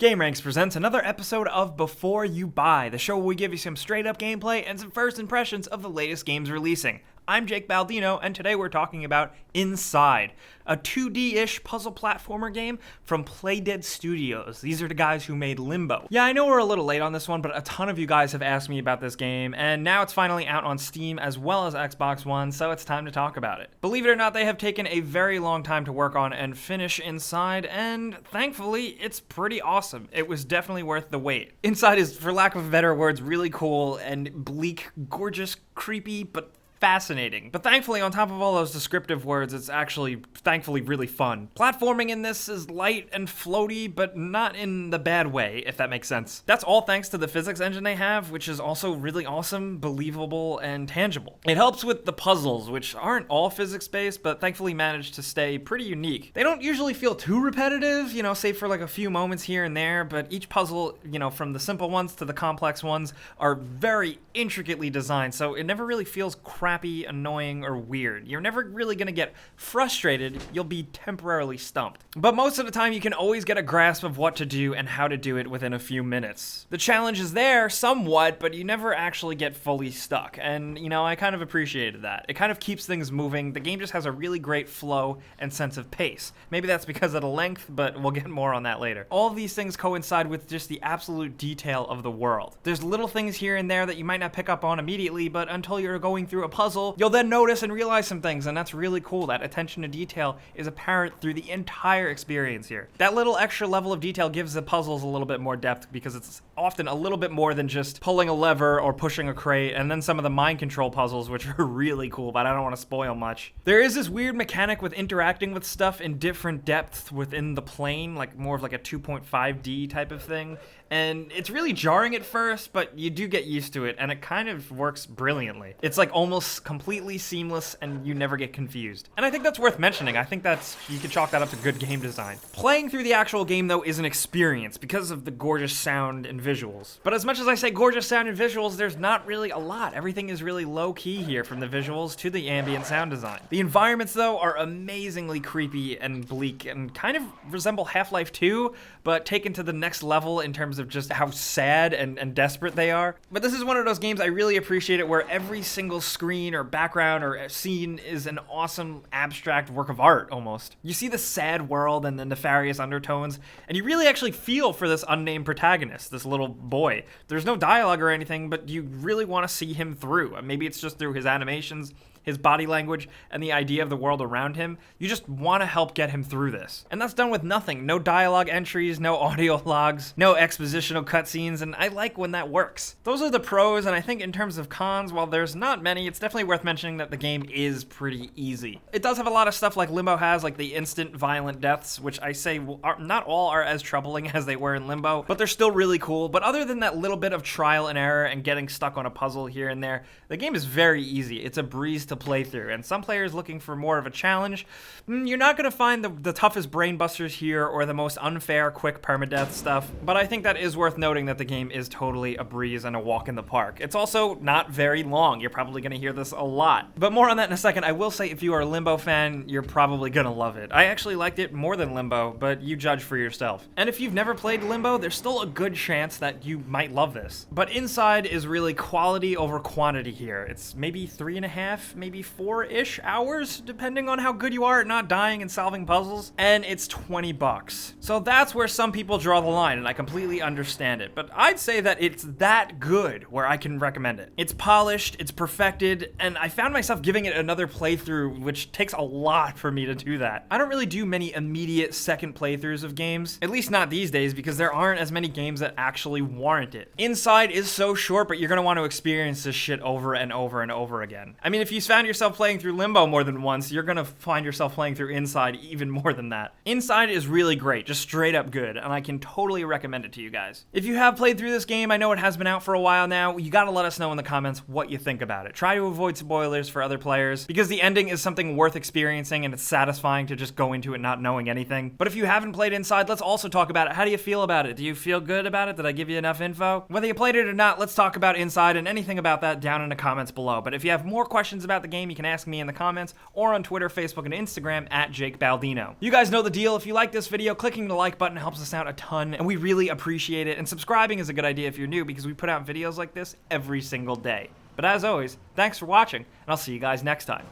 Gameranx presents another episode of Before You Buy, the show where we give you some straight-up gameplay and some first impressions of the latest games releasing. I'm Jake Baldino, and today we're talking about Inside, a 2D-ish puzzle platformer game from Playdead Studios. These are the guys who made Limbo. Yeah, I know we're a little late on this one, but a ton of you guys have asked me about this game, and now it's finally out on Steam as well as Xbox One, so it's time to talk about it. Believe it or not, they have taken a very long time to work on and finish Inside, and thankfully, it's pretty awesome. It was definitely worth the wait. Inside is, for lack of better words, really cool and bleak, gorgeous, creepy, but fascinating. But thankfully, on top of all those descriptive words, it's actually, thankfully, really fun. Platforming in this is light and floaty, but not in the bad way, if that makes sense. That's all thanks to the physics engine they have, which is also really awesome, believable, and tangible. It helps with the puzzles, which aren't all physics-based, but thankfully managed to stay pretty unique. They don't usually feel too repetitive, save for like a few moments here and there, but each puzzle, from the simple ones to the complex ones, are very intricately designed, so it never really feels crappy, annoying, or weird. You're never really gonna get frustrated, you'll be temporarily stumped. But most of the time you can always get a grasp of what to do and how to do it within a few minutes. The challenge is there somewhat, but you never actually get fully stuck, and I kind of appreciated that. It kind of keeps things moving. The game just has a really great flow and sense of pace. Maybe that's because of the length, but we'll get more on that later. All of these things coincide with just the absolute detail of the world. There's little things here and there that you might not pick up on immediately, but until you're going through a puzzle, you'll then notice and realize some things, and that's really cool. That attention to detail is apparent through the entire experience here. That little extra level of detail gives the puzzles a little bit more depth because it's often a little bit more than just pulling a lever or pushing a crate, and then some of the mind control puzzles, which are really cool, but I don't want to spoil much. There is this weird mechanic with interacting with stuff in different depths within the plane, like more of like a 2.5D type of thing, and it's really jarring at first, but you do get used to it, and it kind of works brilliantly. It's like almost completely seamless, and you never get confused. And I think that's worth mentioning. I think you could chalk that up to good game design. Playing through the actual game, though, is an experience because of the gorgeous sound and visuals. But as much as I say gorgeous sound and visuals, there's not really a lot. Everything is really low-key here, from the visuals to the ambient sound design. The environments, though, are amazingly creepy and bleak and kind of resemble Half-Life 2, but taken to the next level in terms of just how sad and desperate they are. But this is one of those games I really appreciate it, where every single screen or background or scene is an awesome abstract work of art, almost. You see the sad world and the nefarious undertones, and you really actually feel for this unnamed protagonist, this little boy. There's no dialogue or anything, but you really want to see him through. Maybe it's just through his animations, his body language, and the idea of the world around him. You just want to help get him through this. And that's done with nothing. No dialogue entries, no audio logs, no expositional cutscenes, and I like when that works. Those are the pros, and I think in terms of cons, while there's not many, it's definitely worth mentioning that the game is pretty easy. It does have a lot of stuff like Limbo has, like the instant violent deaths, which I say not all are as troubling as they were in Limbo, but they're still really cool. But other than that little bit of trial and error and getting stuck on a puzzle here and there, the game is very easy. It's a breeze to play through, and some players looking for more of a challenge, you're not going to find the toughest brain busters here or the most unfair quick permadeath stuff, but I think that is worth noting that the game is totally a breeze and a walk in the park. It's also not very long. You're probably going to hear this a lot, but more on that in a second. I will say, if you are a Limbo fan, you're probably going to love it. I actually liked it more than Limbo, but you judge for yourself. And if you've never played Limbo, there's still a good chance that you might love this. But Inside is really quality over quantity here. It's maybe 3.5, maybe 4-ish hours, depending on how good you are at not dying and solving puzzles, and it's $20. So that's where some people draw the line, and I completely understand it, but I'd say that it's that good where I can recommend it. It's polished, it's perfected, and I found myself giving it another playthrough, which takes a lot for me to do that. I don't really do many immediate second playthroughs of games, at least not these days, because there aren't as many games that actually warrant it. Inside is so short, but you're gonna want to experience this shit over and over and over again. I mean, if you found yourself playing through Limbo more than once, you're gonna find yourself playing through Inside even more than that. Inside is really great, just straight up good, and I can totally recommend it to you guys. If you have played through this game, I know it has been out for a while now, you gotta let us know in the comments what you think about it. Try to avoid spoilers for other players, because the ending is something worth experiencing, and it's satisfying to just go into it not knowing anything. But if you haven't played Inside, let's also talk about it. How do you feel about it? Do you feel good about it? Did I give you enough info? Whether you played it or not, let's talk about Inside and anything about that down in the comments below. But if you have more questions about the game, you can ask me in the comments or on Twitter, Facebook, and Instagram at Jake Baldino. You guys know the deal. If you like this video, clicking Clicking the like button helps us out a ton, and we really appreciate it, and subscribing is a good idea if you're new because we put out videos like this every single day. But as always, thanks for watching, and I'll see you guys next time.